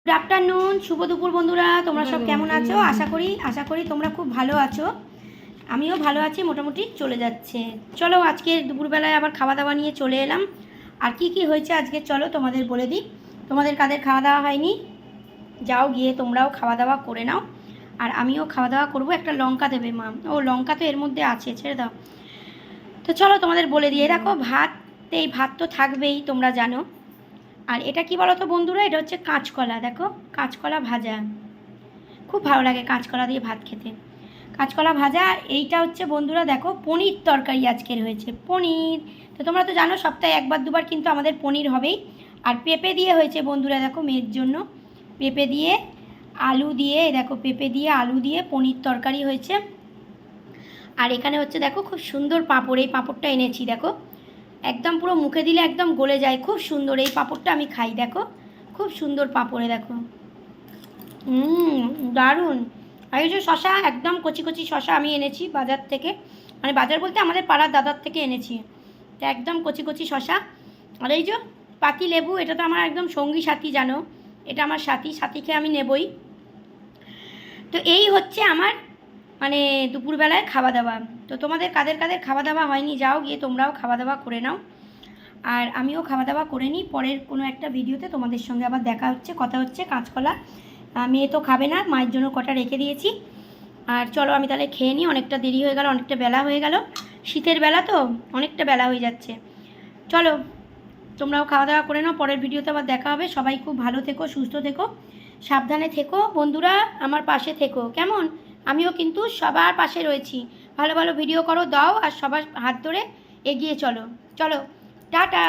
Good afternoon, শুভ দুপুর বন্ধুরা। তোমরা সব কেমন আছো? আশা করি তোমরা খুব ভালো আছো। আমিও ভালো আছি, মোটামুটি চলে যাচ্ছে। চলো আজকে দুপুরবেলায় আবার খাওয়া দাওয়া নিয়ে চলে এলাম। আর কি কি হয়েছে আজকে চলো তোমাদের বলে দিই। তোমাদের কাদের খাওয়া দাওয়া হয়নি, যাও গিয়ে তোমরাও খাওয়া দাওয়া করে নাও। আর আমিও খাওয়া দাওয়া করবো। একটা লঙ্কা দেবে মা। ও লঙ্কা তো এর মধ্যে আছে, ছেড়ে দাও। তো চলো তোমাদের বলে দিই। দেখো ভাত, এই ভাত তো থাকবেই, তোমরা জানো। আর এটা কি বলো তো বন্ধুরা, এটা হচ্ছে কাঁচকলা। দেখো কাঁচকলা ভাজা, খুব ভালো লাগে কাঁচকলা দিয়ে ভাত খেতে। কাঁচকলা ভাজা। আর এইটা হচ্ছে বন্ধুরা দেখো পনির তরকারি আজকের হয়েছে, পনির। তো তোমরা তো জানো সপ্তাহে একবার দুবার কিন্তু আমাদের পনির হবেই। আর পেঁপে দিয়ে হয়েছে বন্ধুরা, দেখো মেয়ের জন্য পেঁপে দিয়ে আলু দিয়ে, দেখো পেঁপে দিয়ে আলু দিয়ে পনির তরকারি হয়েছে। আর এখানে হচ্ছে দেখো খুব সুন্দর পাঁপড়, এই পাঁপড়টা এনেছি দেখো, একদম পুরো মুখে দিলে একদম গলে যায়, খুব সুন্দর। এই পাঁপড়টা আমি খাই, দেখো খুব সুন্দর পাঁপড়ে, দেখো দারুণ। আর এই যে শশা, একদম কচি কচি শশা আমি এনেছি বাজার থেকে, মানে বাজার বলতে আমাদের পাড়ার দাদার থেকে এনেছি। তো একদম কচি কচি শশা। আর এই যে পাতি লেবু, এটা তো আমার একদম সঙ্গী সাথী, জানো এটা আমার সাথীকে আমি নেবই। তো এই হচ্ছে আমার মানে দুপুরবেলায় খাওয়া দাওয়া। তো তোমাদের কাদের কাদের খাওয়া দাওয়া হয়নি, যাও গিয়ে তোমরাও খাওয়া দাওয়া করে নাও। আর আমিও খাওয়া দাওয়া করে নিই। পরের কোনো একটা ভিডিওতে তোমাদের সঙ্গে আবার দেখা হচ্ছে, কথা হচ্ছে। কাঁচকলা মেয়ে তো খাবে না, মায়ের জন্য কটা রেখে দিয়েছি। আর চলো আমি তাহলে খেয়ে নিই, অনেকটা দেরি হয়ে গেল, অনেকটা বেলা হয়ে গেল, শীতের বেলা তো অনেকটা বেলা হয়ে যাচ্ছে। চলো তোমরাও খাওয়া দাওয়া করে নাও, পরের ভিডিওতে আবার দেখা হবে। সবাই খুব ভালো থেকো, সুস্থ থেকো, সাবধানে থেকো বন্ধুরা, আমার পাশে থেকো কেমন। আমিও কিন্তু সবার পাশে রয়েছি। ভালো ভালো ভিডিও করো, দাও, আর সবার হাত ধরে এগিয়ে চলো। চলো টাটা।